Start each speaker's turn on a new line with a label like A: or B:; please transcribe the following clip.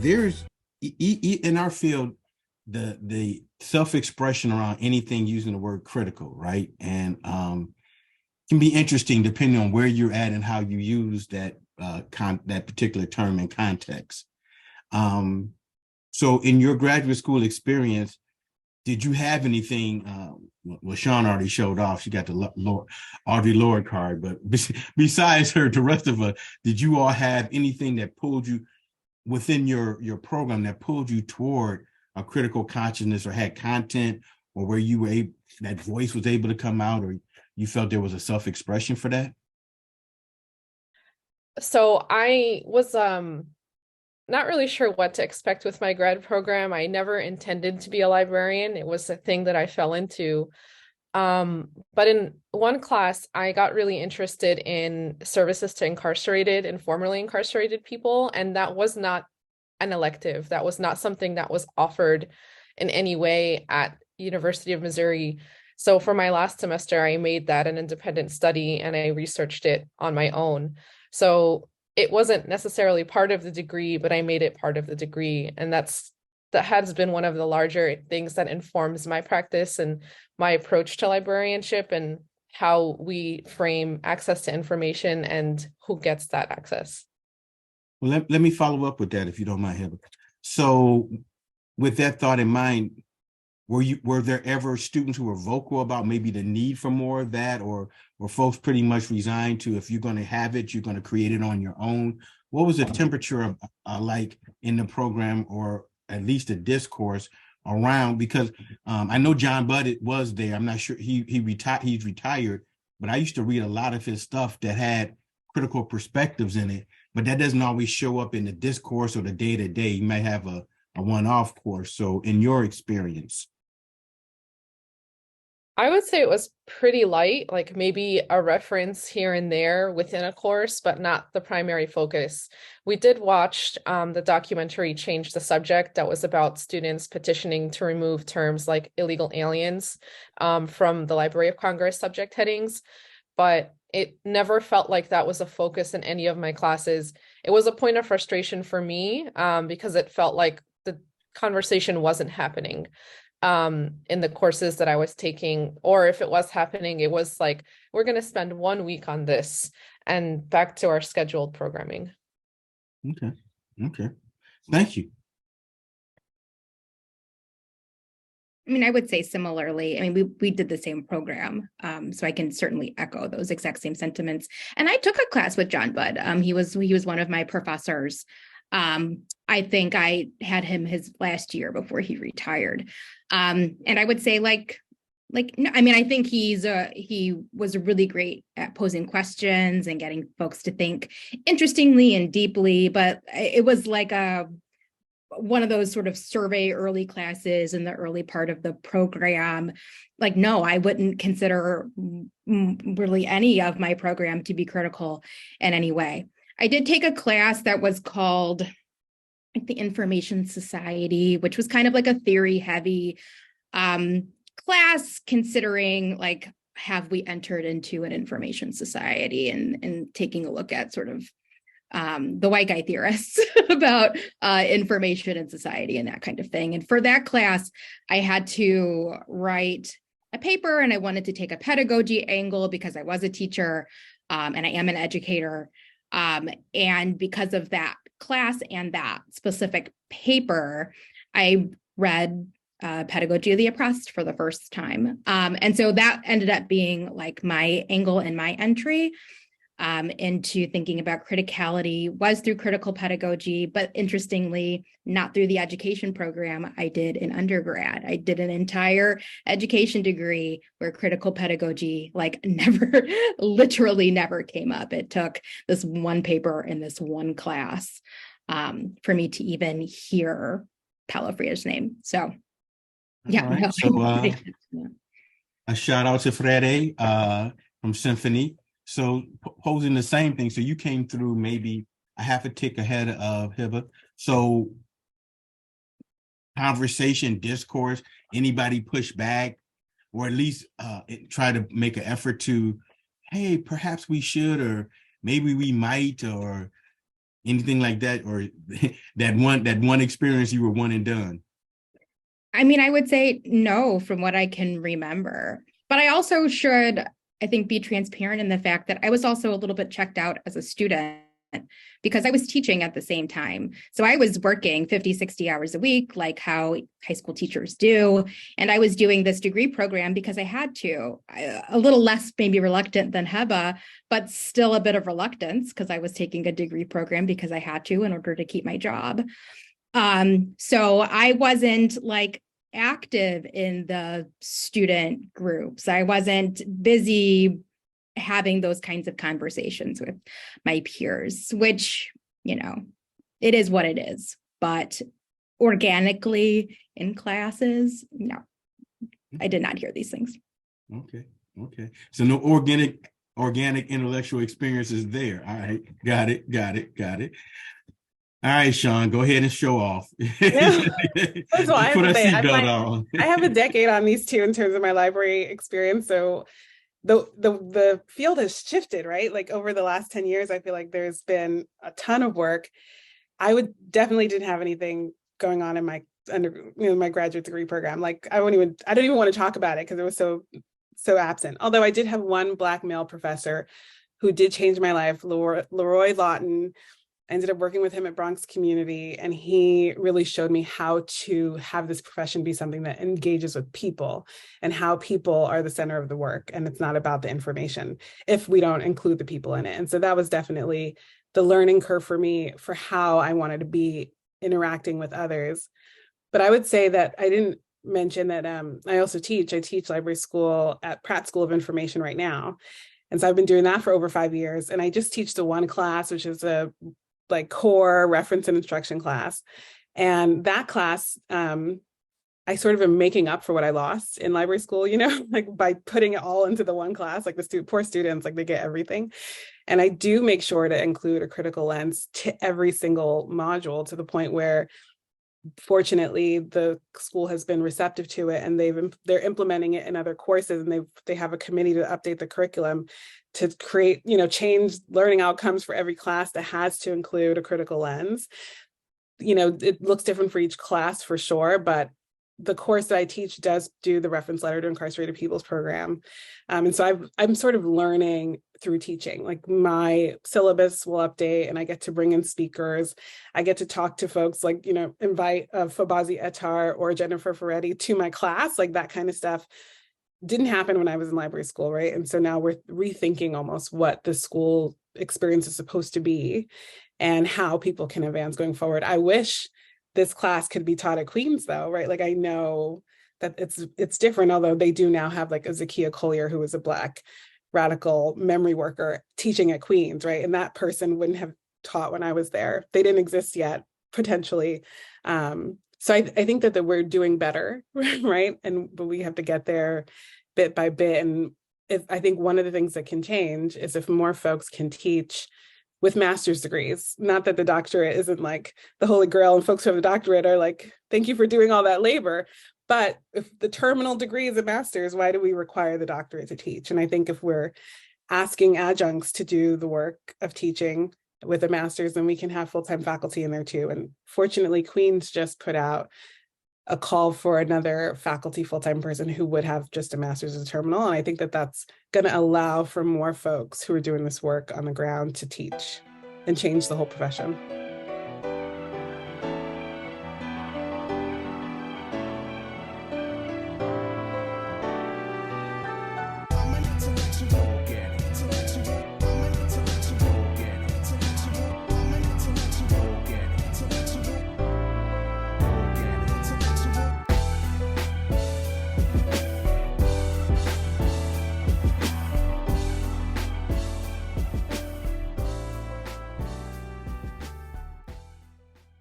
A: there's in our field, the self-expression around anything using the word critical, right? And can be interesting depending on where you're at and how you use that that particular term in context. So in your graduate school experience, did you have anything? Well, Sean already showed off. She got the Audre Lorde card, but besides her, the rest of us, did you all have anything that pulled you within your program that pulled you toward a critical consciousness, or had content, or where you were able, that voice was able to come out, or you felt there was a self-expression for that?
B: So I was not really sure what to expect with my grad program. I never intended to be a librarian. It was a thing that I fell into. But in one class, I got really interested in services to incarcerated and formerly incarcerated people, and that was not an elective. That was not something that was offered in any way at University of Missouri. So for my last semester, I made that an independent study and I researched it on my own. So it wasn't necessarily part of the degree, but I made it part of the degree. And that has been one of the larger things that informs my practice and my approach to librarianship and how we frame access to information and who gets that access.
A: Well, let me follow up with that, if you don't mind, Heather. So with that thought in mind, were there ever students who were vocal about maybe the need for more of that, or were folks pretty much resigned to, if you're going to have it, you're going to create it on your own? What was the temperature of, like in the program, or at least a discourse around? Because I know John Budd was there. I'm not sure he's retired, but I used to read a lot of his stuff that had critical perspectives in it, but that doesn't always show up in the discourse or the day-to-day. You might have a one-off course. So in your experience.
B: I would say it was pretty light, like maybe a reference here and there within a course, but not the primary focus. We did watch the documentary Change the Subject that was about students petitioning to remove terms like illegal aliens from the Library of Congress subject headings, but it never felt like that was a focus in any of my classes. It was a point of frustration for me because it felt like the conversation wasn't happening in the courses that I was taking, or if it was happening, it was like, we're going to spend 1 week on this and back to our scheduled programming.
A: Okay. Thank you.
C: I mean, I would say similarly. I mean, we did the same program, so I can certainly echo those exact same sentiments. And I took a class with John Budd. He was one of my professors. I think I had him his last year before he retired. And I would say no, I mean, I think he was really great at posing questions and getting folks to think interestingly and deeply, but it was like one of those sort of survey early classes in the early part of the program. Like, no, I wouldn't consider really any of my program to be critical in any way. I did take a class that was called the Information Society, which was kind of like a theory heavy class, considering like, have we entered into an information society, and taking a look at sort of the white guy theorists about information and society and that kind of thing. And for that class, I had to write a paper, and I wanted to take a pedagogy angle because I was a teacher and I am an educator. And because of that class and that specific paper, I read Pedagogy of the Oppressed for the first time. And so that ended up being like my angle and my entry into thinking about criticality was through critical pedagogy, but interestingly, not through the education program I did in undergrad. I did an entire education degree where critical pedagogy literally never came up. It took this one paper in this one class for me to even hear Paulo Freire's name. So, yeah.
A: Right.
C: No.
A: So a shout out to Freire from Symphony. So posing the same thing. So you came through maybe a half a tick ahead of Hiba. So conversation, discourse, anybody push back, or at least try to make an effort to, hey, perhaps we should, or maybe we might, or Anything like that, or that one experience you were one and done?
C: I mean, I would say no from what I can remember. But I also should, I think, be transparent in the fact that I was also a little bit checked out as a student because I was teaching at the same time. So I was working 50, 60 hours a week, like how high school teachers do. And I was doing this degree program because I had to, a little less maybe reluctant than Heba, but still a bit of reluctance because I was taking a degree program because I had to in order to keep my job. So I wasn't like active in the student groups. I wasn't busy having those kinds of conversations with my peers, which, you know, it is what it is. But organically in classes, no, I did not hear these things.
A: Okay. Okay. So no organic intellectual experiences there. All right. Got it. All right, Sean, go ahead and show off.
D: Yeah. First of all, I have
A: Put
D: to
A: a
D: say,
A: seatbelt on.
D: I have a decade on these two in terms of my library experience. So the field has shifted, right? Like over the last 10 years, I feel like there's been a ton of work. I definitely didn't have anything going on in my my graduate degree program. Like I don't even want to talk about it because it was so absent. Although I did have one Black male professor who did change my life, Leroy Lawton. I ended up working with him at Bronx Community, and he really showed me how to have this profession be something that engages with people and how people are the center of the work. And it's not about the information if we don't include the people in it. And so that was definitely the learning curve for me for how I wanted to be interacting with others. But I would say that I didn't mention that I teach library school at Pratt School of Information right now. And so I've been doing that for over 5 years. And I just teach the one class, which is a like core reference and instruction class. And that class, I sort of am making up for what I lost in library school, like by putting it all into the one class, like the poor students, like they get everything. And I do make sure to include a critical lens to every single module to the point where fortunately the school has been receptive to it, and they're implementing it in other courses, and they have a committee to update the curriculum to create, change learning outcomes for every class that has to include a critical lens. It looks different for each class for sure, but the course that I teach does do the reference letter to incarcerated people's program. And so I'm sort of learning through teaching. Like my syllabus will update and I get to bring in speakers. I get to talk to folks like, invite Fabazi Ettar or Jennifer Ferretti to my class, like that kind of stuff didn't happen when I was in library school, right? And so now we're rethinking almost what the school experience is supposed to be and how people can advance going forward. I wish this class could be taught at Queens though, right? Like I know that it's different, although they do now have like a Zakiya Collier, who was a Black radical memory worker teaching at Queens, right? And that person wouldn't have taught when I was there. They didn't exist yet, potentially. So I think that we're doing better, right? But we have to get there bit by bit. And I think one of the things that can change is if more folks can teach with master's degrees. Not that the doctorate isn't like the holy grail and folks who have a doctorate are like, thank you for doing all that labor. But if the terminal degree is a master's, why do we require the doctorate to teach? And I think if we're asking adjuncts to do the work of teaching with a master's, then we can have full-time faculty in there too. And fortunately, Queens just put out a call for another faculty full-time person who would have just a master's as a terminal. And I think that that's going to allow for more folks who are doing this work on the ground to teach and change the whole profession.